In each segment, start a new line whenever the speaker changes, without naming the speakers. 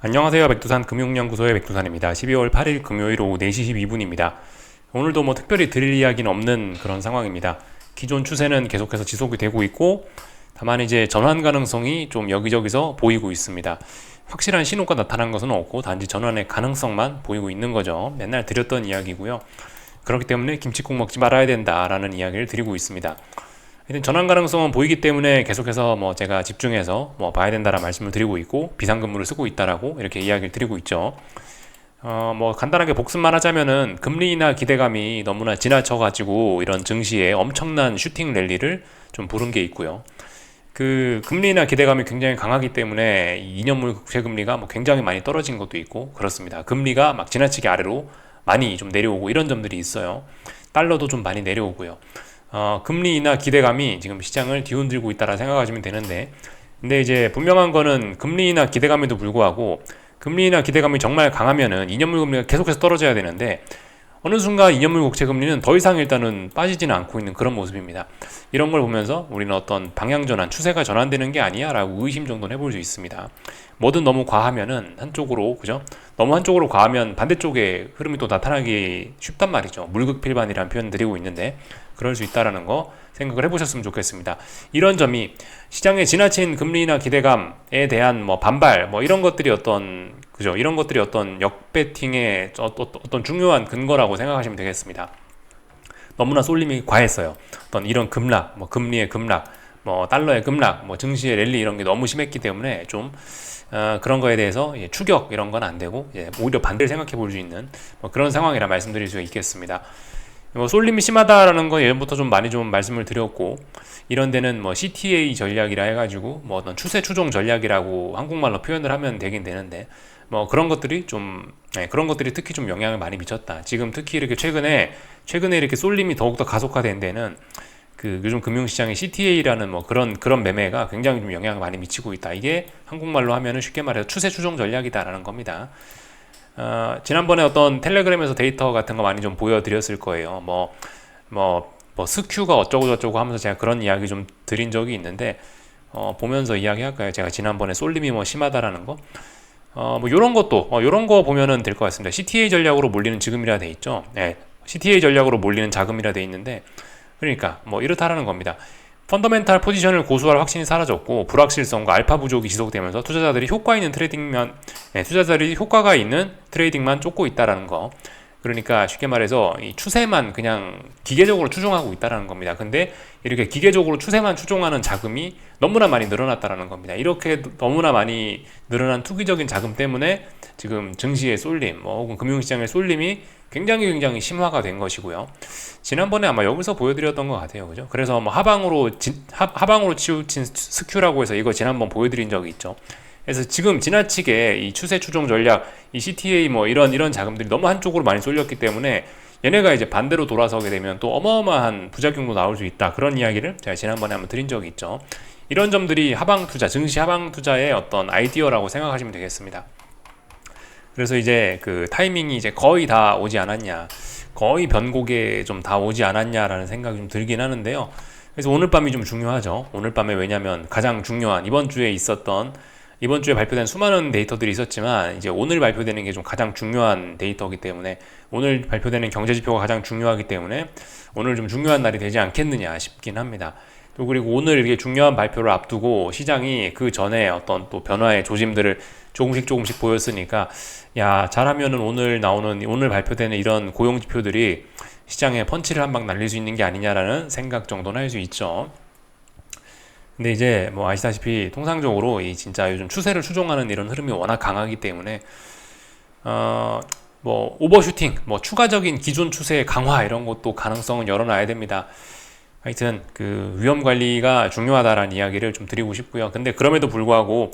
안녕하세요. 백두산 금융연구소의 백두산입니다. 12월 8일 금요일 오후 4시 12분입니다. 오늘도 특별히 드릴 이야기는 없는 그런 상황입니다. 기존 추세는 계속해서 지속이 되고 있고, 다만 이제 전환 가능성이 좀 여기저기서 보이고 있습니다. 확실한 신호가 나타난 것은 없고 단지 전환의 가능성만 보이고 있는 거죠. 맨날 드렸던 이야기고요. 그렇기 때문에 김치국 먹지 말아야 된다라는 이야기를 드리고 있습니다. 하여튼 전환 가능성은 보이기 때문에 계속해서 제가 집중해서 봐야 된다라 말씀을 드리고 있고, 비상근무를 쓰고 있다라고 이렇게 이야기를 드리고 있죠. 간단하게 복습만 하자면은 금리나 기대감이 너무나 지나쳐가지고 이런 증시에 엄청난 슈팅 랠리를 좀 부른 게 있고요. 그 금리나 기대감이 굉장히 강하기 때문에 2년물 국채 금리가 굉장히 많이 떨어진 것도 있고 그렇습니다. 금리가 막 지나치게 아래로 많이 좀 내려오고 이런 점들이 있어요. 달러도 좀 많이 내려오고요. 금리나 기대감이 지금 시장을 뒤흔들고 있다라 생각하시면 되는데, 근데 이제 분명한 거는 금리나 기대감에도 불구하고 금리나 기대감이 정말 강하면은 2년물 금리가 계속해서 떨어져야 되는데, 어느 순간 2년물 국채 금리는 더 이상 일단은 빠지지는 않고 있는 그런 모습입니다. 이런 걸 보면서 우리는 어떤 방향 전환, 추세가 전환되는 게 아니야 라고 의심 정도는 해볼 수 있습니다. 뭐든 너무 과하면은 한쪽으로, 그죠? 너무 한쪽으로 과하면 반대쪽에 흐름이 또 나타나기 쉽단 말이죠. 물극필반이라는 표현 드리고 있는데, 그럴 수 있다라는 거 생각을 해보셨으면 좋겠습니다. 이런 점이 시장에 지나친 금리나 기대감에 대한 반발, 이런 것들이 그죠? 이런 것들이 어떤 역배팅의 어떤 중요한 근거라고 생각하시면 되겠습니다. 너무나 쏠림이 과했어요. 어떤 이런 급락, 금리의 급락, 달러의 급락, 증시의 랠리 이런 게 너무 심했기 때문에 좀 그런 거에 대해서 추격 이런 건 안 되고 오히려 반대를 생각해 볼 수 있는 그런 상황이라 말씀드릴 수 있겠습니다. 쏠림이 심하다라는 건 예전부터 좀 많이 좀 말씀을 드렸고, 이런 데는 CTA 전략이라 해가지고 어떤 추세 추종 전략이라고 한국말로 표현을 하면 되긴 되는데, 그런 것들이 그런 것들이 특히 좀 영향을 많이 미쳤다. 지금 특히 이렇게 최근에 이렇게 쏠림이 더욱더 가속화된 데는 그 요즘 금융시장의 CTA라는 그런 매매가 굉장히 좀 영향을 많이 미치고 있다. 이게 한국말로 하면은 쉽게 말해서 추세 추종 전략이다라는 겁니다. 지난번에 어떤 텔레그램에서 데이터 같은 거 많이 좀 보여드렸을 거예요. 스큐가 어쩌고 저쩌고 하면서 제가 그런 이야기 좀 드린 적이 있는데, 보면서 이야기할까요? 제가 지난번에 쏠림이 심하다라는 거. 요런 거 보면은 될 것 같습니다. CTA 전략으로 몰리는 지금이라 돼 있죠. 네. CTA 전략으로 몰리는 자금이라 돼 있는데, 그러니까 이렇다라는 겁니다. 펀더멘탈 포지션을 고수할 확신이 사라졌고 불확실성과 알파 부족이 지속되면서 투자자들이 효과가 있는 트레이딩만 쫓고 있다라는 거. 그러니까 쉽게 말해서 이 추세만 그냥 기계적으로 추종하고 있다라는 겁니다. 근데 이렇게 기계적으로 추세만 추종하는 자금이 너무나 많이 늘어났다라는 겁니다. 이렇게 너무나 많이 늘어난 투기적인 자금 때문에 지금 증시의 쏠림, 혹은 금융시장의 쏠림이 굉장히 심화가 된 것이고요. 지난번에 아마 여기서 보여드렸던 것 같아요, 그죠? 그래서 하방으로 치우친 스큐라고 해서 이거 지난번 보여드린 적이 있죠. 그래서 지금 지나치게 이 추세 추종 전략, 이 CTA 이런 자금들이 너무 한쪽으로 많이 쏠렸기 때문에 얘네가 이제 반대로 돌아서게 되면 또 어마어마한 부작용도 나올 수 있다. 그런 이야기를 제가 지난번에 한번 드린 적이 있죠. 이런 점들이 증시 하방 투자의 어떤 아이디어라고 생각하시면 되겠습니다. 그래서 이제 그 타이밍이 이제 거의 다 오지 않았냐, 거의 변곡에 좀 다 오지 않았냐라는 생각이 좀 들긴 하는데요. 그래서 오늘 밤이 좀 중요하죠. 오늘 밤에, 왜냐면 가장 중요한 이번 주에 발표된 수많은 데이터들이 있었지만 이제 오늘 발표되는 게 좀 가장 중요한 데이터이기 때문에, 오늘 발표되는 경제 지표가 가장 중요하기 때문에 오늘 좀 중요한 날이 되지 않겠느냐 싶긴 합니다. 또 그리고 오늘 이렇게 중요한 발표를 앞두고 시장이 그 전에 어떤 또 변화의 조짐들을 조금씩 보였으니까, 야, 잘하면은 오늘 발표되는 이런 고용 지표들이 시장에 펀치를 한 방 날릴 수 있는 게 아니냐라는 생각 정도는 할 수 있죠. 근데 이제 아시다시피 통상적으로 이 진짜 요즘 추세를 추종하는 이런 흐름이 워낙 강하기 때문에 오버슈팅, 추가적인 기존 추세의 강화 이런 것도 가능성은 열어놔야 됩니다. 하여튼 그 위험 관리가 중요하다라는 이야기를 좀 드리고 싶고요. 근데 그럼에도 불구하고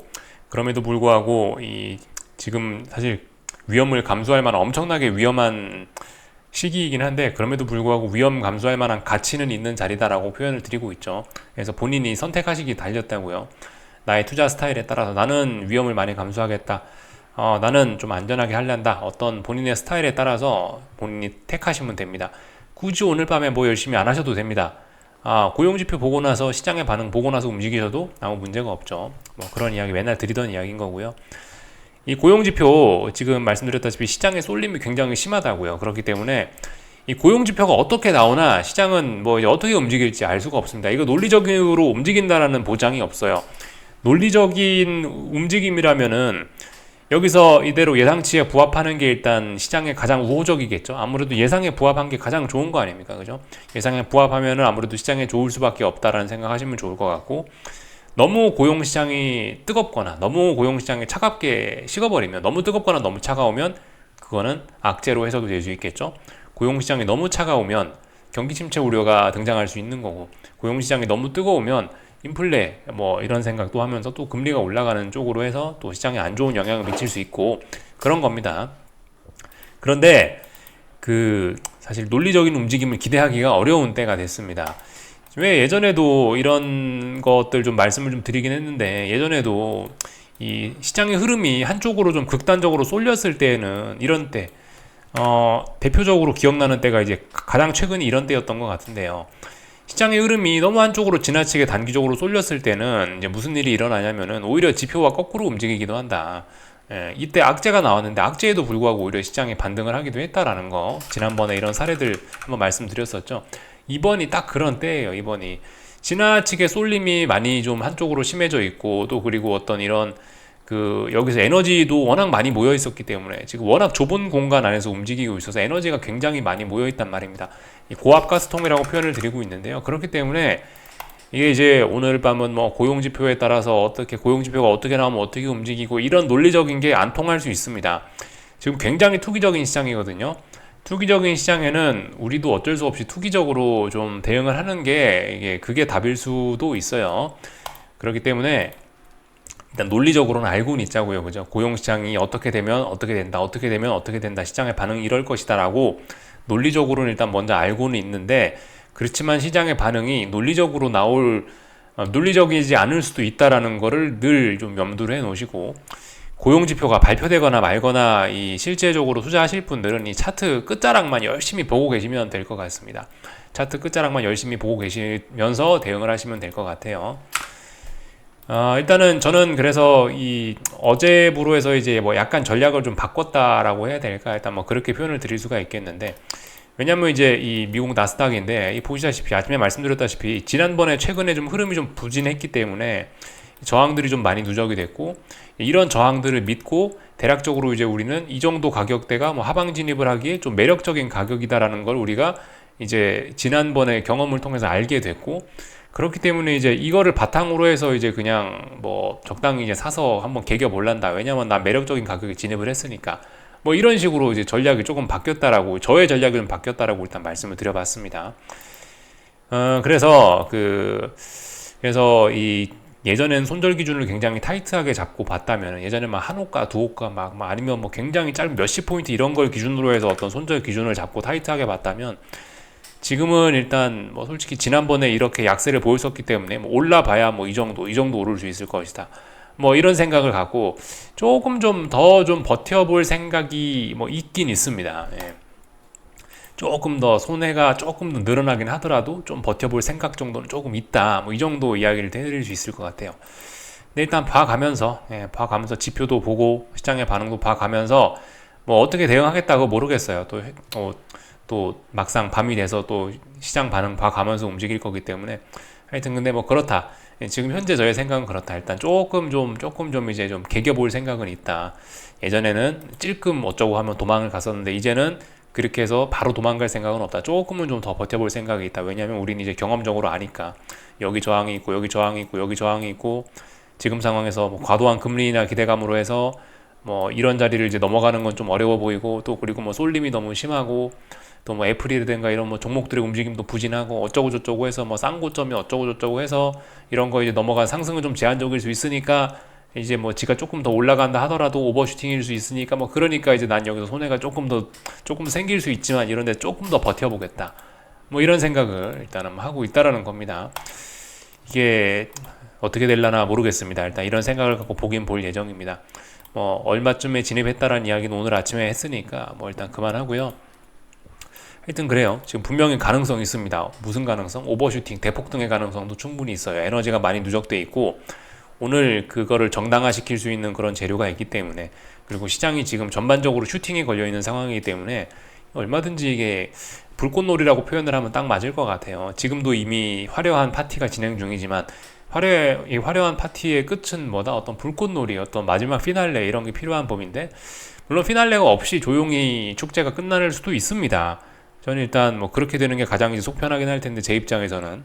이 지금 사실 위험을 감수할 만한 엄청나게 위험한 시기이긴 한데, 그럼에도 불구하고 위험 감수할 만한 가치는 있는 자리다라고 표현을 드리고 있죠. 그래서 본인이 선택하시기 달렸다고요. 나의 투자 스타일에 따라서 나는 위험을 많이 감수하겠다, 나는 좀 안전하게 하려한다, 어떤 본인의 스타일에 따라서 본인이 택하시면 됩니다. 굳이 오늘 밤에 열심히 안 하셔도 됩니다. 고용지표 보고 나서 시장의 반응 보고 나서 움직이셔도 아무 문제가 없죠. 그런 이야기 맨날 드리던 이야기인 거고요. 이 고용지표 지금 말씀드렸다시피 시장의 쏠림이 굉장히 심하다고요. 그렇기 때문에 이 고용지표가 어떻게 나오나 시장은 뭐 어떻게 움직일지 알 수가 없습니다. 이거 논리적으로 움직인다라는 보장이 없어요. 논리적인 움직임이라면은 여기서 이대로 예상치에 부합하는 게 일단 시장에 가장 우호적이겠죠. 아무래도 예상에 부합한 게 가장 좋은 거 아닙니까? 그죠? 예상에 부합하면은 아무래도 시장에 좋을 수밖에 없다라는 생각하시면 좋을 것 같고, 너무 고용시장이 뜨겁거나 너무 고용시장이 차갑게 식어버리면, 너무 뜨겁거나 너무 차가우면 그거는 악재로 해석이 될 수 있겠죠. 고용시장이 너무 차가우면 경기 침체 우려가 등장할 수 있는 거고, 고용시장이 너무 뜨거우면 인플레 뭐 이런 생각도 하면서 또 금리가 올라가는 쪽으로 해서 또 시장에 안 좋은 영향을 미칠 수 있고 그런 겁니다. 그런데 그 사실 논리적인 움직임을 기대하기가 어려운 때가 됐습니다. 왜 예전에도 이런 것들 좀 말씀을 좀 드리긴 했는데, 예전에도 이 시장의 흐름이 한쪽으로 좀 극단적으로 쏠렸을 때는, 이런 때 대표적으로 기억나는 때가 이제 가장 최근이 이런 때였던 것 같은데요. 시장의 흐름이 너무 한쪽으로 지나치게 단기적으로 쏠렸을 때는 이제 무슨 일이 일어나냐면은 오히려 지표와 거꾸로 움직이기도 한다. 이때 악재가 나왔는데 악재에도 불구하고 오히려 시장이 반등을 하기도 했다라는 거, 지난번에 이런 사례들 한번 말씀드렸었죠. 이번이 딱 그런 때예요. 이번이 지나치게 쏠림이 많이 좀 한쪽으로 심해져 있고, 또 그리고 어떤 이런 여기서 에너지도 워낙 많이 모여 있었기 때문에 지금 워낙 좁은 공간 안에서 움직이고 있어서 에너지가 굉장히 많이 모여 있단 말입니다. 이 고압 가스통이라고 표현을 드리고 있는데요. 그렇기 때문에 이게 이제 오늘 밤은 뭐 고용지표에 따라서 어떻게, 고용지표가 어떻게 나오면 어떻게 움직이고, 이런 논리적인 게 안 통할 수 있습니다. 지금 굉장히 투기적인 시장이거든요. 투기적인 시장에는 우리도 어쩔 수 없이 투기적으로 좀 대응을 하는 게 그게 답일 수도 있어요. 그렇기 때문에 일단 논리적으로는 알고는 있자고요. 그죠? 고용시장이 어떻게 되면 어떻게 된다, 어떻게 되면 어떻게 된다, 시장의 반응이 이럴 것이다 라고 논리적으로는 일단 먼저 알고는 있는데, 그렇지만 시장의 반응이 논리적이지 않을 수도 있다라는 거를 늘 좀 염두를 해 놓으시고, 고용지표가 발표되거나 말거나 이 실제적으로 투자하실 분들은 이 차트 끝자락만 열심히 보고 계시면 될 것 같습니다. 차트 끝자락만 열심히 보고 계시면서 대응을 하시면 될 것 같아요. 일단은 저는 그래서 이 어제부로 해서 이제 뭐 약간 전략을 좀 바꿨다라고 해야 될까? 일단 뭐 그렇게 표현을 드릴 수가 있겠는데, 왜냐면 이제 이 미국 나스닥인데, 보시다시피 아침에 말씀드렸다시피 지난번에 최근에 좀 흐름이 좀 부진했기 때문에 저항들이 좀 많이 누적이 됐고, 이런 저항들을 믿고 대략적으로 이제 우리는 이 정도 가격대가 뭐 하방 진입을 하기에 좀 매력적인 가격이다라는 걸 우리가 이제 지난번에 경험을 통해서 알게 됐고, 그렇기 때문에 이제 이거를 바탕으로 해서 이제 그냥 뭐 적당히 이제 사서 한번 개겨 볼란다. 왜냐면 난 매력적인 가격에 진입을 했으니까. 뭐 이런 식으로 이제 전략이 조금 바뀌었다라고, 저의 전략이 좀 바뀌었다라고 일단 말씀을 드려봤습니다. 그래서 이 예전엔 손절 기준을 굉장히 타이트하게 잡고 봤다면, 예전에 막 한 호가, 두 호가 막 아니면 뭐 굉장히 짧은 몇십 포인트 이런 걸 기준으로 해서 어떤 손절 기준을 잡고 타이트하게 봤다면, 지금은 일단 뭐 솔직히 지난번에 이렇게 약세를 보였었기 때문에 뭐 올라봐야 뭐 이 정도 오를 수 있을 것이다. 뭐 이런 생각을 갖고 조금 좀 더 좀 버텨볼 생각이 뭐 있긴 있습니다. 예. 조금 더 손해가 조금 더 늘어나긴 하더라도 좀 버텨볼 생각 정도는 조금 있다. 뭐 이 정도 이야기를 해드릴 수 있을 것 같아요. 근데 일단 봐가면서 지표도 보고 시장의 반응도 봐가면서 뭐 어떻게 대응하겠다고 모르겠어요. 또 막상 밤이 돼서 또 시장 반응 봐가면서 움직일 거기 때문에, 하여튼 근데 뭐 그렇다. 지금 현재 저의 생각은 그렇다. 일단 조금 좀 이제 좀 개겨볼 생각은 있다. 예전에는 찔끔 어쩌고 하면 도망을 갔었는데 이제는 그렇게 해서 바로 도망갈 생각은 없다. 조금은 좀 더 버텨볼 생각이 있다. 왜냐하면 우리는 이제 경험적으로 아니까 여기 저항이 있고 여기 저항이 있고 여기 저항이 있고, 지금 상황에서 뭐 과도한 금리나 기대감으로 해서 뭐 이런 자리를 이제 넘어가는 건 좀 어려워 보이고, 또 그리고 뭐 쏠림이 너무 심하고, 또 뭐 애플이라든가 이런 뭐 종목들의 움직임도 부진하고 어쩌고 저쩌고 해서 뭐 싼 고점이 어쩌고 저쩌고 해서 이런 거 이제 넘어간 상승은 좀 제한적일 수 있으니까, 이제 뭐 지가 조금 더 올라간다 하더라도 오버슈팅일 수 있으니까, 뭐 그러니까 이제 난 여기서 손해가 조금 생길 수 있지만 이런데 조금 더 버텨보겠다. 뭐 이런 생각을 일단은 하고 있다라는 겁니다. 이게 어떻게 될라나 모르겠습니다. 일단 이런 생각을 갖고 보긴 볼 예정입니다. 뭐 얼마쯤에 진입했다라는 이야기는 오늘 아침에 했으니까 뭐 일단 그만하고요. 하여튼 그래요. 지금 분명히 가능성이 있습니다. 무슨 가능성? 오버슈팅, 대폭등의 가능성도 충분히 있어요. 에너지가 많이 누적돼 있고, 오늘 그거를 정당화시킬 수 있는 그런 재료가 있기 때문에, 그리고 시장이 지금 전반적으로 슈팅이 걸려 있는 상황이기 때문에 얼마든지 이게 불꽃놀이라고 표현을 하면 딱 맞을 것 같아요. 지금도 이미 화려한 파티가 진행 중이지만 이 화려한 파티의 끝은 뭐다? 어떤 불꽃놀이, 어떤 마지막 피날레 이런 게 필요한 법인데, 물론 피날레가 없이 조용히 축제가 끝날 수도 있습니다. 저는 일단 뭐 그렇게 되는 게 가장 속 편하긴 할 텐데, 제 입장에서는.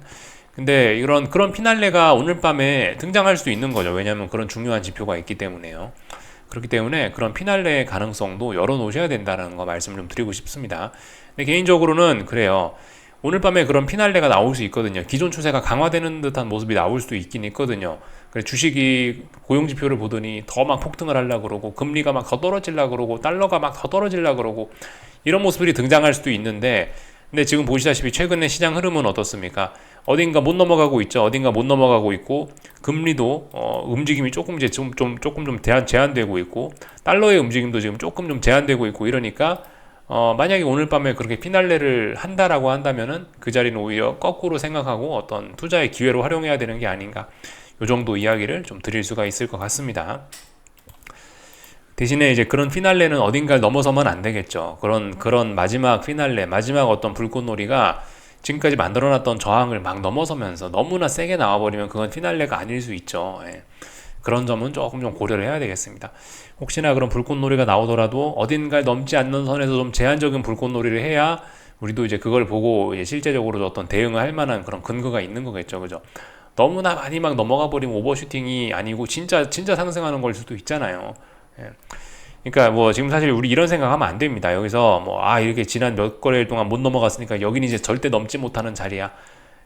근데 그런 피날레가 오늘 밤에 등장할 수 있는 거죠. 왜냐하면 그런 중요한 지표가 있기 때문에요. 그렇기 때문에 그런 피날레의 가능성도 열어놓으셔야 된다는 거 말씀을 좀 드리고 싶습니다. 근데 개인적으로는 그래요. 오늘 밤에 그런 피날레가 나올 수 있거든요. 기존 추세가 강화되는 듯한 모습이 나올 수도 있긴 있거든요. 그래서 주식이 고용지표를 보더니 더 막 폭등을 하려고 그러고, 금리가 막 더 떨어지려고 그러고, 달러가 막 더 떨어지려고 그러고, 이런 모습들이 등장할 수도 있는데, 근데 지금 보시다시피 최근에 시장 흐름은 어떻습니까? 어딘가 못 넘어가고 있죠. 어딘가 못 넘어가고 있고, 금리도 움직임이 조금 이제 조금 좀 제한되고 있고, 달러의 움직임도 지금 조금 좀 제한되고 있고, 이러니까 만약에 오늘 밤에 그렇게 피날레를 한다라고 한다면은 그 자리는 오히려 거꾸로 생각하고 어떤 투자의 기회로 활용해야 되는 게 아닌가, 요 정도 이야기를 좀 드릴 수가 있을 것 같습니다. 대신에 이제 그런 피날레는 어딘가를 넘어서면 안 되겠죠. 그런 마지막 피날레, 마지막 어떤 불꽃놀이가 지금까지 만들어놨던 저항을 막 넘어서면서 너무나 세게 나와버리면 그건 피날레가 아닐 수 있죠. 예. 그런 점은 조금 좀 고려를 해야 되겠습니다. 혹시나 그런 불꽃놀이가 나오더라도 어딘가를 넘지 않는 선에서 좀 제한적인 불꽃놀이를 해야 우리도 이제 그걸 보고 이제 실제적으로 어떤 대응을 할 만한 그런 근거가 있는 거겠죠. 그죠? 너무나 많이 막 넘어가 버리면 오버슈팅이 아니고 진짜 상승하는 걸 수도 있잖아요. 예. 그러니까 뭐 지금 사실 우리 이런 생각하면 안 됩니다. 여기서 뭐 이렇게 지난 몇 거래일 동안 못 넘어갔으니까 여기는 이제 절대 넘지 못하는 자리야.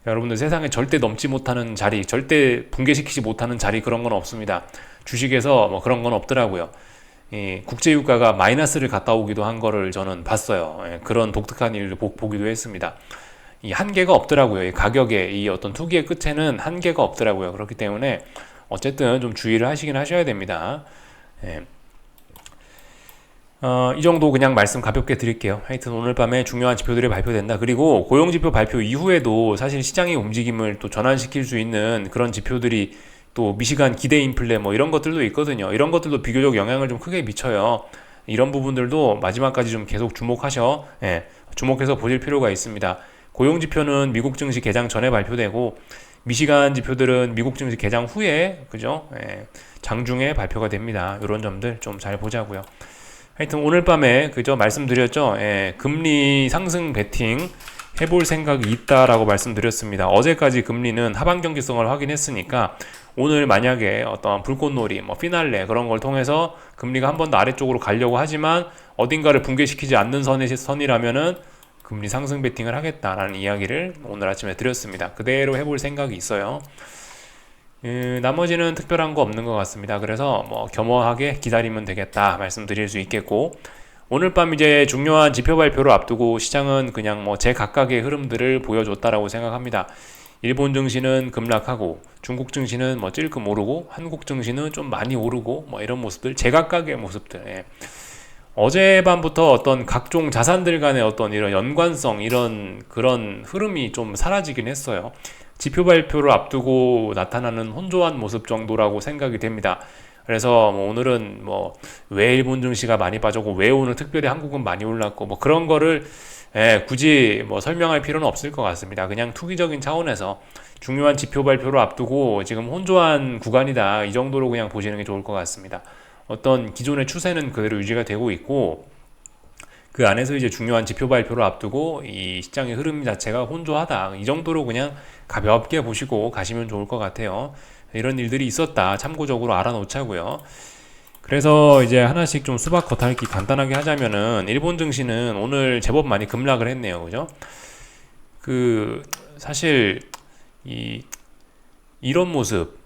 여러분들 세상에 절대 넘지 못하는 자리, 절대 붕괴시키지 못하는 자리, 그런 건 없습니다. 주식에서 뭐 그런 건 없더라고요. 이 국제유가가 마이너스를 갔다 오기도 한 거를 저는 봤어요. 예, 그런 독특한 일을 보기도 했습니다. 이 한계가 없더라고요. 이 가격에, 이 어떤 투기의 끝에는 한계가 없더라고요. 그렇기 때문에 어쨌든 좀 주의를 하시긴 하셔야 됩니다. 예. 이 정도 그냥 말씀 가볍게 드릴게요. 하여튼 오늘 밤에 중요한 지표들이 발표된다. 그리고 고용지표 발표 이후에도 사실 시장의 움직임을 또 전환시킬 수 있는 그런 지표들이, 또 미시간 기대 인플레 뭐 이런 것들도 있거든요. 이런 것들도 비교적 영향을 좀 크게 미쳐요. 이런 부분들도 마지막까지 좀 계속 주목해서 보실 필요가 있습니다. 고용지표는 미국 증시 개장 전에 발표되고, 미시간 지표들은 미국 증시 개장 후에, 그죠? 장중에 발표가 됩니다. 이런 점들 좀 잘 보자고요. 하여튼 오늘 밤에 그저 말씀드렸죠. 금리 상승 베팅 해볼 생각이 있다라고 말씀드렸습니다. 어제까지 금리는 하방 경기성을 확인했으니까 오늘 만약에 어떤 불꽃놀이, 뭐 피날레 그런 걸 통해서 금리가 한 번 더 아래쪽으로 가려고 하지만 어딘가를 붕괴시키지 않는 선이라면은 금리 상승 베팅을 하겠다라는 이야기를 오늘 아침에 드렸습니다. 그대로 해볼 생각이 있어요. 나머지는 특별한 거 없는 것 같습니다. 그래서 뭐 겸허하게 기다리면 되겠다 말씀드릴 수 있겠고, 오늘 밤 이제 중요한 지표 발표를 앞두고 시장은 그냥 뭐 제각각의 흐름들을 보여줬다라고 생각합니다. 일본 증시는 급락하고, 중국 증시는 뭐 찔끔 오르고, 한국 증시는 좀 많이 오르고, 뭐 이런 모습들, 제각각의 모습들. 어젯밤부터 어떤 각종 자산들 간의 어떤 이런 연관성, 그런 흐름이 좀 사라지긴 했어요. 지표 발표를 앞두고 나타나는 혼조한 모습 정도라고 생각이 됩니다. 그래서 뭐 오늘은 뭐 왜 일본 증시가 많이 빠졌고, 왜 오늘 특별히 한국은 많이 올랐고, 뭐 그런 거를 굳이 뭐 설명할 필요는 없을 것 같습니다. 그냥 투기적인 차원에서 중요한 지표 발표를 앞두고 지금 혼조한 구간이다, 이 정도로 그냥 보시는 게 좋을 것 같습니다. 어떤 기존의 추세는 그대로 유지가 되고 있고, 그 안에서 이제 중요한 지표 발표를 앞두고 이 시장의 흐름 자체가 혼조하다, 이 정도로 그냥 가볍게 보시고 가시면 좋을 것 같아요. 이런 일들이 있었다, 참고적으로 알아놓자고요. 그래서 이제 하나씩 좀 수박 겉핥기 간단하게 하자면은, 일본 증시는 오늘 제법 많이 급락을 했네요. 그죠? 사실 이런 모습,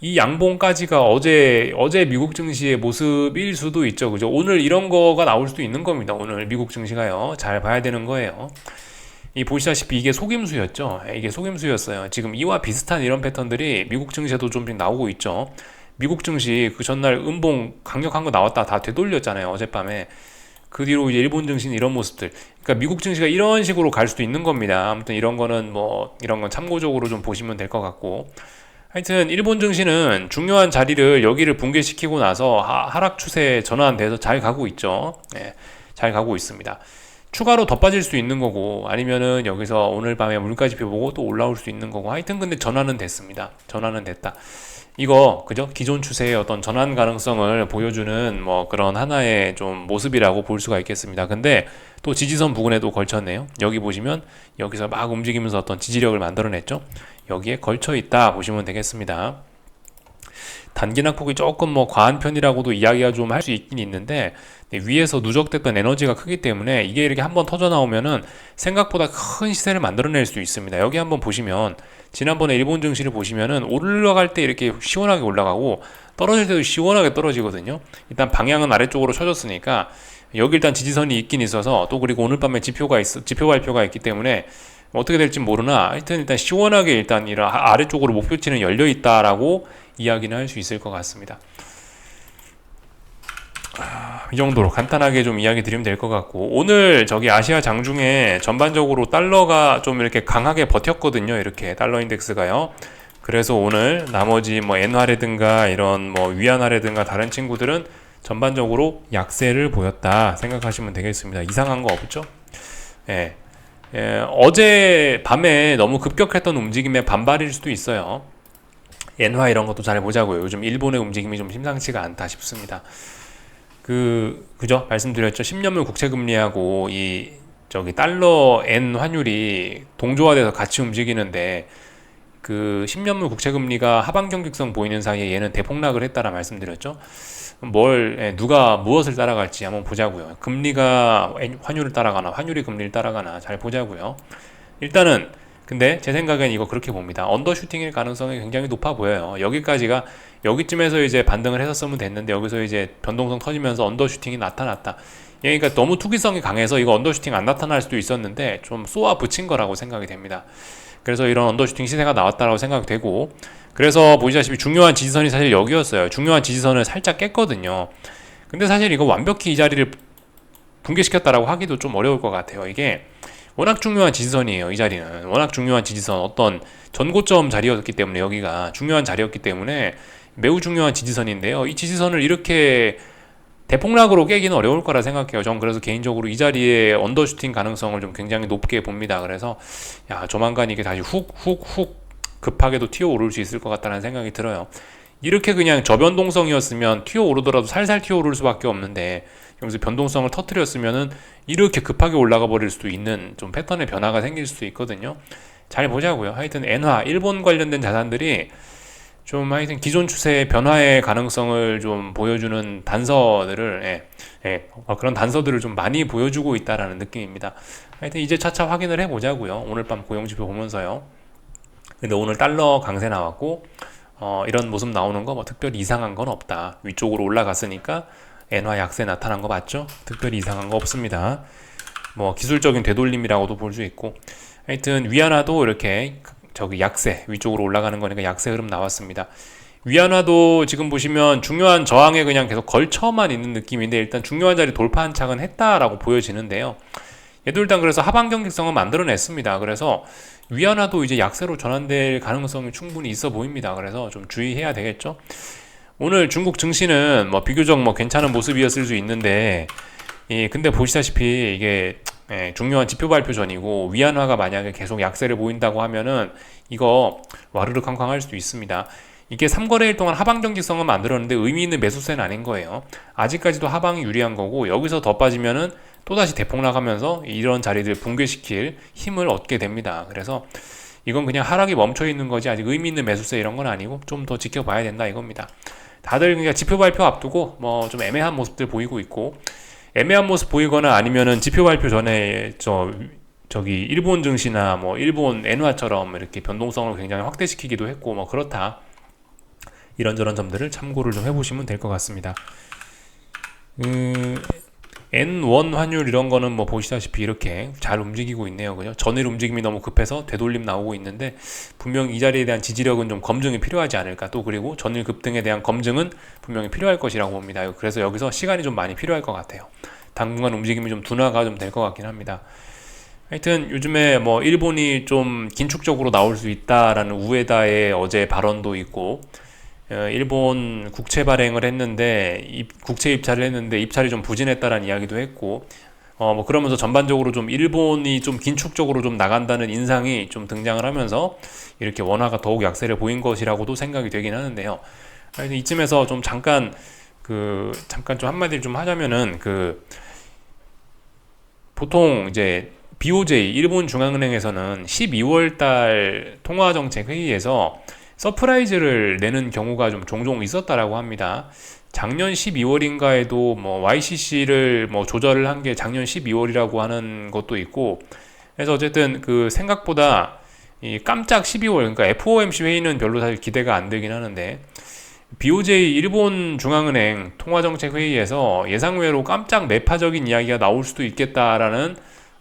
이 양봉까지가 어제 미국 증시의 모습일 수도 있죠. 그죠? 오늘 이런 거가 나올 수도 있는 겁니다. 오늘 미국 증시가요. 잘 봐야 되는 거예요. 보시다시피 이게 속임수였죠. 이게 속임수였어요. 지금 이와 비슷한 이런 패턴들이 미국 증시에도 좀 나오고 있죠. 미국 증시 그 전날 음봉 강력한 거 나왔다 다 되돌렸잖아요. 어젯밤에. 그 뒤로 이제 일본 증시는 이런 모습들. 그러니까 미국 증시가 이런 식으로 갈 수도 있는 겁니다. 아무튼 이런 건 참고적으로 좀 보시면 될 것 같고. 하여튼 일본 증시는 중요한 자리를 여기를 붕괴시키고 나서 하락 추세에 전환돼서 잘 가고 있죠. 예, 잘 가고 있습니다. 추가로 더 빠질 수 있는 거고 아니면은 여기서 오늘 밤에 물가지표 보고 또 올라올 수 있는 거고 하여튼 근데 전환은 됐습니다. 전환은 됐다. 이거 그죠? 기존 추세의 어떤 전환 가능성을 보여주는 뭐 그런 하나의 좀 모습이라고 볼 수가 있겠습니다. 근데 또 지지선 부근에도 걸쳤네요. 여기 보시면 여기서 막 움직이면서 어떤 지지력을 만들어냈죠. 여기에 걸쳐 있다 보시면 되겠습니다. 단기 낙폭이 조금 뭐 과한 편이라고도 이야기가 좀 할 수 있긴 있는데 위에서 누적됐던 에너지가 크기 때문에 이게 이렇게 한번 터져 나오면은 생각보다 큰 시세를 만들어낼 수 있습니다. 여기 한번 보시면 지난번에 일본 증시를 보시면은 올라갈 때 이렇게 시원하게 올라가고 떨어질 때도 시원하게 떨어지거든요. 일단 방향은 아래쪽으로 쳐졌으니까 여기 일단 지지선이 있긴 있어서 또 그리고 오늘 밤에 지표 발표가 있기 때문에 어떻게 될지 모르나 하여튼 일단 시원하게 일단 이런 아래쪽으로 목표치는 열려 있다라고 이야기는 할 수 있을 것 같습니다. 이 정도로 간단하게 좀 이야기 드리면 될 것 같고 오늘 저기 아시아 장중에 전반적으로 달러가 좀 이렇게 강하게 버텼거든요. 이렇게 달러 인덱스가요. 그래서 오늘 나머지 뭐 엔화라든가 이런 뭐 위안화라든가 다른 친구들은 전반적으로 약세를 보였다 생각하시면 되겠습니다. 이상한 거 없죠? 예. 어제 밤에 너무 급격했던 움직임의 반발일 수도 있어요. 엔화 이런 것도 잘 보자고요. 요즘 일본의 움직임이 좀 심상치가 않다 싶습니다. 그죠? 말씀드렸죠. 10년물 국채금리하고 이 저기 달러 엔 환율이 동조화돼서 같이 움직이는데 그 10년물 국채금리가 하방 경직성 보이는 사이에 얘는 대폭락을 했다라 말씀드렸죠. 누가 무엇을 따라갈지 한번 보자고요. 금리가 환율을 따라가나 환율이 금리를 따라가나 잘 보자고요. 일단은 근데 제 생각엔 이거 그렇게 봅니다. 언더슈팅일 가능성이 굉장히 높아 보여요. 여기쯤에서 이제 반등을 했었으면 됐는데 여기서 이제 변동성 터지면서 언더슈팅이 나타났다. 그러니까 너무 투기성이 강해서 이거 언더슈팅 안 나타날 수도 있었는데 좀 쏘아 붙인 거라고 생각이 됩니다. 그래서 이런 언더슈팅 시세가 나왔다라고 생각이 되고 그래서 보시다시피 중요한 지지선이 사실 여기였어요. 중요한 지지선을 살짝 깼거든요. 근데 사실 이거 완벽히 이 자리를 붕괴시켰다라고 하기도 좀 어려울 것 같아요. 이게 워낙 중요한 지지선이에요. 이 자리는 워낙 중요한 지지선 어떤 전고점 자리였기 때문에 여기가 중요한 자리였기 때문에 매우 중요한 지지선인데요. 이 지지선을 이렇게 대폭락으로 깨기는 어려울 거라 생각해요. 전 그래서 개인적으로 이 자리에 언더슈팅 가능성을 좀 굉장히 높게 봅니다. 그래서 조만간 이게 다시 훅 급하게도 튀어오를 수 있을 것 같다는 생각이 들어요. 이렇게 그냥 저변동성이었으면 튀어오르더라도 살살 튀어오를 수밖에 없는데 여기서 변동성을 터뜨렸으면은 이렇게 급하게 올라가 버릴 수도 있는 좀 패턴의 변화가 생길 수도 있거든요. 잘 보자고요. 하여튼 엔화, 일본 관련된 자산들이 좀 하여튼 기존 추세의 변화의 가능성을 좀 보여주는 단서들을 그런 단서들을 좀 많이 보여주고 있다라는 느낌입니다. 하여튼 이제 차차 확인을 해보자고요. 오늘 밤 고용지표 보면서요. 근데 오늘 달러 강세 나왔고 이런 모습 나오는 거 뭐 특별히 이상한 건 없다. 위쪽으로 올라갔으니까 엔화 약세 나타난 거 맞죠? 특별히 이상한 거 없습니다. 뭐 기술적인 되돌림이라고도 볼 수 있고 하여튼 위안화도 이렇게 저기 약세 위쪽으로 올라가는 거니까 약세 흐름 나왔습니다. 위안화도 지금 보시면 중요한 저항에 그냥 계속 걸쳐만 있는 느낌인데 일단 중요한 자리 돌파 한 착은 했다라고 보여지는데요. 얘도 일단 그래서 하방 경직성은 만들어냈습니다. 그래서 위안화도 이제 약세로 전환될 가능성이 충분히 있어 보입니다. 그래서 좀 주의해야 되겠죠. 오늘 중국 증시는 뭐 비교적 뭐 괜찮은 모습이었을 수 있는데 근데 보시다시피 이게 중요한 지표 발표 전이고 위안화가 만약에 계속 약세를 보인다고 하면은 이거 와르르 쾅쾅할 수도 있습니다. 이게 3거래일 동안 하방 경직성은 만들었는데 의미 있는 매수세는 아닌 거예요. 아직까지도 하방이 유리한 거고 여기서 더 빠지면은 또다시 대폭락하면서 이런 자리들 붕괴시킬 힘을 얻게 됩니다. 그래서 이건 그냥 하락이 멈춰 있는 거지 아직 의미 있는 매수세 이런 건 아니고 좀 더 지켜봐야 된다 이겁니다. 다들 그냥 지표 발표 앞두고 뭐 좀 애매한 모습들 보이고 있고 애매한 모습 보이거나 아니면은 지표 발표 전에 저기 일본 증시나 뭐 일본 엔화처럼 이렇게 변동성을 굉장히 확대시키기도 했고 뭐 그렇다. 이런저런 점들을 참고를 좀 해보시면 될 것 같습니다. N1 환율 이런 거는 뭐 보시다시피 이렇게 잘 움직이고 있네요. 그죠? 전일 움직임이 너무 급해서 되돌림 나오고 있는데 분명 이 자리에 대한 지지력은 좀 검증이 필요하지 않을까. 또 그리고 전일 급등에 대한 검증은 분명히 필요할 것이라고 봅니다. 그래서 여기서 시간이 좀 많이 필요할 것 같아요. 당분간 움직임이 좀 둔화가 좀 될 것 같긴 합니다. 하여튼 요즘에 뭐 일본이 좀 긴축적으로 나올 수 있다라는 우에다의 어제 발언도 있고, 일본 국채 발행을 했는데 국채 입찰을 했는데 입찰이 좀 부진했다라는 이야기도 했고, 뭐 그러면서 전반적으로 좀 일본이 좀 긴축적으로 좀 나간다는 인상이 좀 등장을 하면서 이렇게 원화가 더욱 약세를 보인 것이라고도 생각이 되긴 하는데요. 하여튼 이쯤에서 좀 잠깐 좀 한마디를 좀 하자면은, 보통 이제 BOJ 일본 중앙은행에서는 12월 달 통화정책 회의에서 서프라이즈를 내는 경우가 좀 종종 있었다라고 합니다. 작년 12월인가에도 뭐 YCC를 뭐 조절을 한 게 작년 12월이라고 하는 것도 있고, 그래서 어쨌든 그 생각보다 이 깜짝 12월, 그러니까 FOMC 회의는 별로 사실 기대가 안 되긴 하는데, BOJ 일본 중앙은행 통화정책 회의에서 예상외로 깜짝 매파적인 이야기가 나올 수도 있겠다라는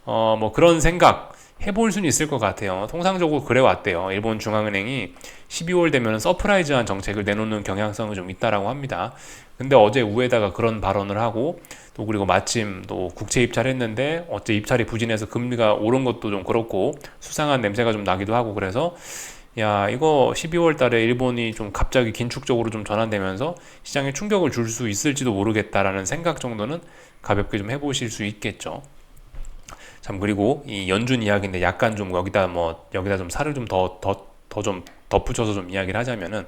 뭐 그런 생각 해볼 수는 있을 것 같아요. 통상적으로 그래 왔대요. 일본 중앙은행이 12월 되면 서프라이즈한 정책을 내놓는 경향성이 좀 있다라고 합니다. 근데 어제 우에다가 그런 발언을 하고, 또 그리고 마침 또 국채 입찰했는데 어째 입찰이 부진해서 금리가 오른 것도 좀 그렇고 수상한 냄새가 좀 나기도 하고, 그래서 야, 이거 12월 달에 일본이 좀 갑자기 긴축적으로 좀 전환되면서 시장에 충격을 줄 수 있을지도 모르겠다라는 생각 정도는 가볍게 좀 해보실 수 있겠죠. 참, 그리고 이 연준 이야기인데 약간 좀 여기다 좀 살을 좀 더 좀 덧붙여서 좀 이야기를 하자면은,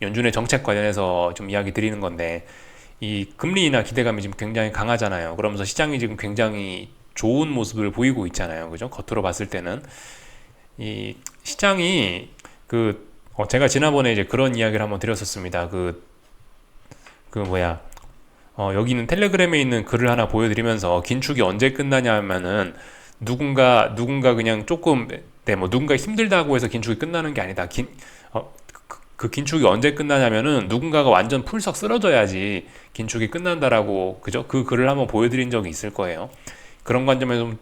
연준의 정책 관련해서 좀 이야기 드리는 건데, 이 금리 인하 기대감이 지금 굉장히 강하잖아요. 그러면서 시장이 지금 굉장히 좋은 모습을 보이고 있잖아요. 그죠? 겉으로 봤을 때는 이 시장이 제가 지난번에 이제 그런 이야기를 한번 드렸었습니다. 여기 있는 텔레그램에 있는 글을 하나 보여드리면서 긴축이 언제 끝나냐 하면은, 누군가 그냥 조금, 뭐 누군가 힘들다고 해서 긴축이 끝나는 게 아니다. 그 긴축이 언제 끝나냐면은 누군가가 완전 풀썩 쓰러져야지 긴축이 끝난다라고, 그죠? 그 글을 한번 보여드린 적이 있을 거예요. 그런 관점에서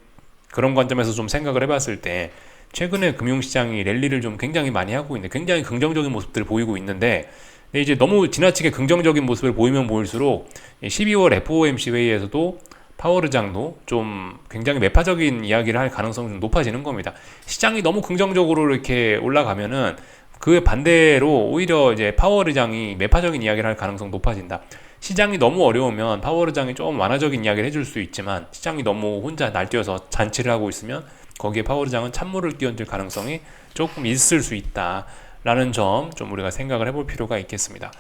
그런 관점에서 좀 생각을 해봤을 때, 최근에 금융시장이 랠리를 좀 굉장히 많이 하고 있는데, 굉장히 긍정적인 모습들을 보이고 있는데, 근데 이제 너무 지나치게 긍정적인 모습을 보이면 보일수록 12월 FOMC 회의에서도 파월 의장도 좀 굉장히 매파적인 이야기를 할 가능성이 좀 높아지는 겁니다. 시장이 너무 긍정적으로 이렇게 올라가면은 그 반대로 오히려 이제 파월 의장이 매파적인 이야기를 할 가능성이 높아진다. 시장이 너무 어려우면 파월 의장이 좀 완화적인 이야기를 해줄 수 있지만, 시장이 너무 혼자 날뛰어서 잔치를 하고 있으면 거기에 파월 의장은 찬물을 끼얹을 가능성이 조금 있을 수 있다라는 점 좀 우리가 생각을 해볼 필요가 있겠습니다.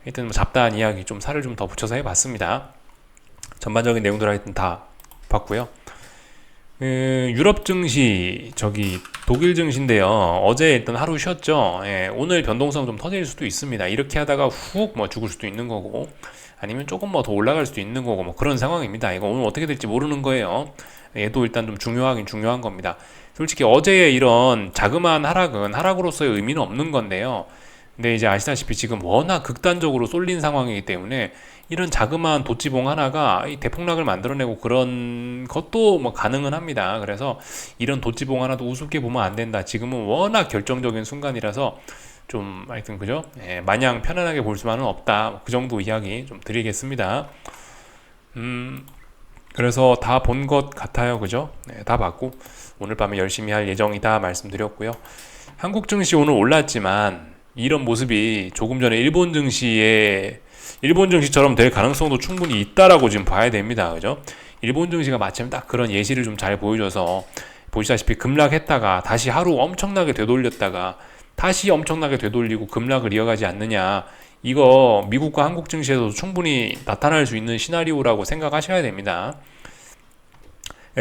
하여튼 뭐 잡다한 이야기 좀 살을 좀 더 붙여서 해봤습니다. 전반적인 내용들 하여튼 다 봤고요. 유럽 증시, 독일 증시인데요. 어제 일단 하루 쉬었죠. 오늘 변동성 좀 터질 수도 있습니다. 이렇게 하다가 훅 뭐 죽을 수도 있는 거고, 아니면 조금 뭐 더 올라갈 수도 있는 거고, 뭐 그런 상황입니다. 이거 오늘 어떻게 될지 모르는 거예요. 얘도 일단 좀 중요하긴 중요한 겁니다. 솔직히 어제의 이런 자그마한 하락은 하락으로서의 의미는 없는 건데요. 근데 이제 아시다시피 지금 워낙 극단적으로 쏠린 상황이기 때문에 이런 자그마한 도지봉 하나가 이 대폭락을 만들어내고 그런 것도 뭐 가능은 합니다. 그래서 이런 도지봉 하나도 우습게 보면 안 된다. 지금은 워낙 결정적인 순간이라서 좀 하여튼 그죠? 마냥 편안하게 볼 수만은 없다. 그 정도 이야기 좀 드리겠습니다. 그래서 다 본 것 같아요. 그죠? 다 봤고 오늘 밤에 열심히 할 예정이다 말씀드렸고요. 한국 증시 오늘 올랐지만 이런 모습이 조금 전에 일본 증시처럼 될 가능성도 충분히 있다라고 지금 봐야 됩니다. 그죠? 일본 증시가 마침 딱 그런 예시를 좀 잘 보여줘서, 보시다시피 급락했다가 다시 하루 엄청나게 되돌렸다가 다시 엄청나게 되돌리고 급락을 이어가지 않느냐. 이거 미국과 한국 증시에서도 충분히 나타날 수 있는 시나리오라고 생각하셔야 됩니다.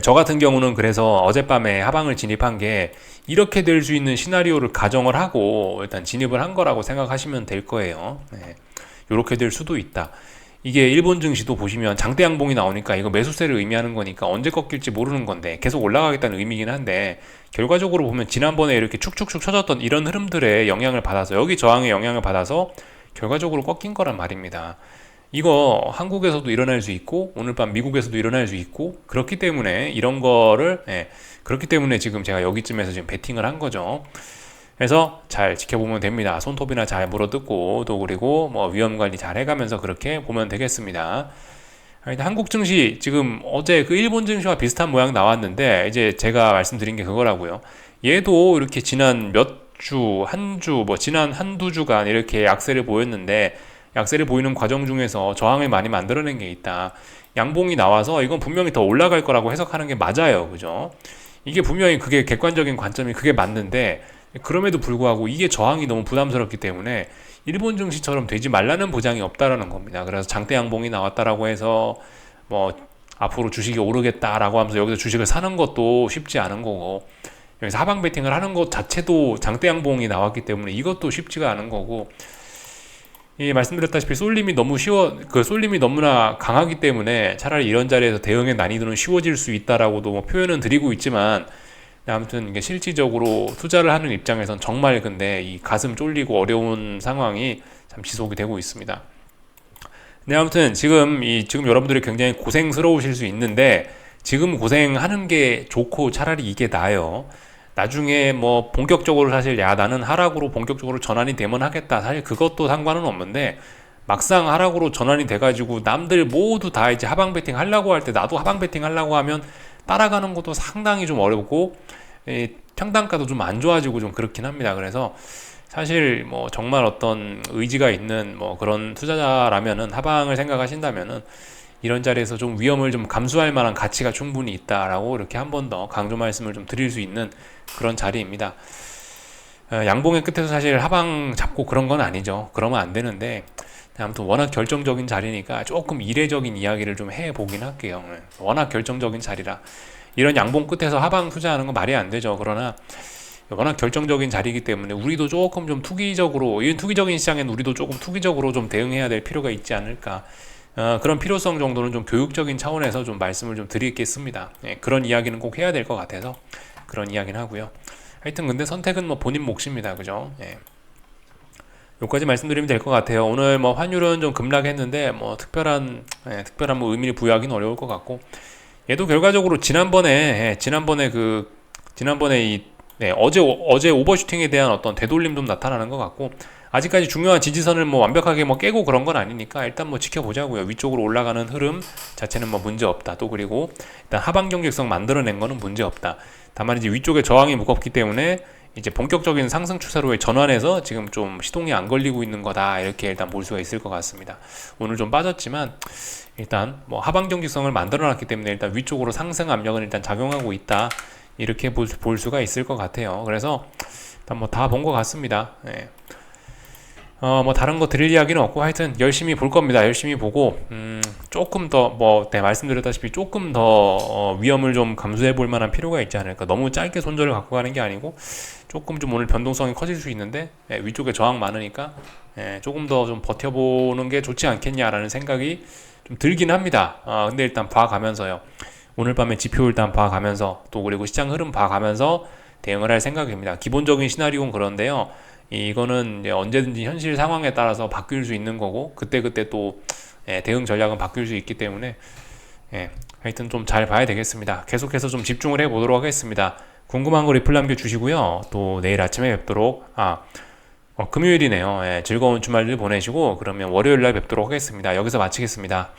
저 같은 경우는 그래서 어젯밤에 하방을 진입한 게 이렇게 될 수 있는 시나리오를 가정을 하고 일단 진입을 한 거라고 생각하시면 될 거예요. 이렇게 될 수도 있다. 이게 일본 증시도 보시면 장대 양봉이 나오니까 이거 매수세를 의미하는 거니까 언제 꺾일지 모르는 건데 계속 올라가겠다는 의미긴 한데, 결과적으로 보면 지난번에 이렇게 축축축 쳐졌던 이런 흐름들의 영향을 받아서, 여기 저항의 영향을 받아서 결과적으로 꺾인 거란 말입니다. 이거 한국에서도 일어날 수 있고 오늘 밤 미국에서도 일어날 수 있고, 그렇기 때문에 그렇기 때문에 지금 제가 여기쯤에서 지금 베팅을 한 거죠. 그래서 잘 지켜보면 됩니다. 손톱이나 잘 물어뜯고, 또 그리고 뭐 위험 관리 잘 해가면서 그렇게 보면 되겠습니다. 한국 증시 지금 어제 그 일본 증시와 비슷한 모양 나왔는데 이제 제가 말씀드린 게 그거라고요. 얘도 이렇게 지난 몇 주, 한 주, 뭐 지난 한두 주간 이렇게 약세를 보였는데 약세를 보이는 과정 중에서 저항을 많이 만들어낸 게 있다. 양봉이 나와서 이건 분명히 더 올라갈 거라고 해석하는 게 맞아요. 그죠? 이게 분명히 그게 객관적인 관점이 그게 맞는데 그럼에도 불구하고 이게 저항이 너무 부담스럽기 때문에 일본 증시처럼 되지 말라는 보장이 없다라는 겁니다. 그래서 장대 양봉이 나왔다라고 해서 뭐 앞으로 주식이 오르겠다라고 하면서 여기서 주식을 사는 것도 쉽지 않은 거고 여기서 하방 베팅을 하는 것 자체도 장대 양봉이 나왔기 때문에 이것도 쉽지가 않은 거고 이 말씀드렸다시피 쏠림이 너무나 강하기 때문에 차라리 이런 자리에서 대응의 난이도는 쉬워질 수 있다라고도 뭐 표현은 드리고 있지만 아무튼 이게 실질적으로 투자를 하는 입장에선 정말 근데 이 가슴 쫄리고 어려운 상황이 참 지속이 되고 있습니다. 네, 아무튼 지금 여러분들이 굉장히 고생스러우실 수 있는데 지금 고생하는 게 좋고 차라리 이게 나아요. 나중에 뭐 본격적으로 사실 야 나는 하락으로 본격적으로 전환이 되면 하겠다. 사실 그것도 상관은 없는데 막상 하락으로 전환이 돼가지고 남들 모두 다 이제 하방 베팅 하려고 할 때 나도 하방 베팅 하려고 하면 따라가는 것도 상당히 좀 어렵고 평단가도 좀 안 좋아지고 좀 그렇긴 합니다. 그래서 사실 뭐 정말 어떤 의지가 있는 뭐 그런 투자자라면은 하방을 생각하신다면은 이런 자리에서 좀 위험을 좀 감수할 만한 가치가 충분히 있다라고 이렇게 한 번 더 강조 말씀을 좀 드릴 수 있는 그런 자리입니다. 양봉의 끝에서 사실 하방 잡고 그런 건 아니죠. 그러면 안 되는데 아무튼 워낙 결정적인 자리니까 조금 이례적인 이야기를 좀 해보긴 할게요. 워낙 결정적인 자리라 이런 양봉 끝에서 하방 투자하는 건 말이 안 되죠. 그러나 워낙 결정적인 자리이기 때문에 우리도 조금 좀 투기적으로 이 투기적인 시장엔 우리도 조금 투기적으로 좀 대응해야 될 필요가 있지 않을까. 그런 필요성 정도는 좀 교육적인 차원에서 좀 말씀을 좀 드리겠습니다. 그런 이야기는 꼭 해야 될 것 같아서 그런 이야기는 하고요. 하여튼 근데 선택은 뭐 본인 몫입니다. 그죠? 여기까지 말씀드리면 될 것 같아요. 오늘 뭐 환율은 좀 급락했는데 뭐 특별한 뭐 의미를 부여하기는 어려울 것 같고 얘도 결과적으로 지난번에 어제 오버슈팅에 대한 어떤 되돌림 좀 나타나는 것 같고 아직까지 중요한 지지선을 뭐 완벽하게 뭐 깨고 그런 건 아니니까 일단 뭐 지켜보자고요. 위쪽으로 올라가는 흐름 자체는 뭐 문제 없다. 또 그리고 일단 하방 경직성 만들어낸 거는 문제 없다. 다만 이제 위쪽에 저항이 무겁기 때문에 이제 본격적인 상승 추세로의 전환에서 지금 좀 시동이 안 걸리고 있는 거다. 이렇게 일단 볼 수가 있을 것 같습니다. 오늘 좀 빠졌지만 일단 뭐 하방 경직성을 만들어 놨기 때문에 일단 위쪽으로 상승 압력은 일단 작용하고 있다. 이렇게 볼 수가 있을 것 같아요. 그래서 일단 뭐 다 본 것 같습니다. 뭐 다른 거 드릴 이야기는 없고 하여튼 열심히 볼 겁니다. 열심히 보고 조금 더 말씀드렸다시피 조금 더 위험을 좀 감수해 볼 만한 필요가 있지 않을까. 너무 짧게 손절을 갖고 가는 게 아니고 조금 좀 오늘 변동성이 커질 수 있는데 위쪽에 저항 많으니까 조금 더 좀 버텨보는 게 좋지 않겠냐라는 생각이 좀 들긴 합니다. 근데 일단 봐가면서요. 오늘 밤에 지표 일단 봐가면서 또 그리고 시장 흐름 봐가면서 대응을 할 생각입니다. 기본적인 시나리오는 그런데요. 이거는 이제 언제든지 현실 상황에 따라서 바뀔 수 있는 거고 그때그때 또 대응 전략은 바뀔 수 있기 때문에 하여튼 좀 잘 봐야 되겠습니다. 계속해서 좀 집중을 해보도록 하겠습니다. 궁금한 거 리플 남겨주시고요. 또 내일 아침에 뵙도록 금요일이네요. 즐거운 주말들 보내시고 그러면 월요일날 뵙도록 하겠습니다. 여기서 마치겠습니다.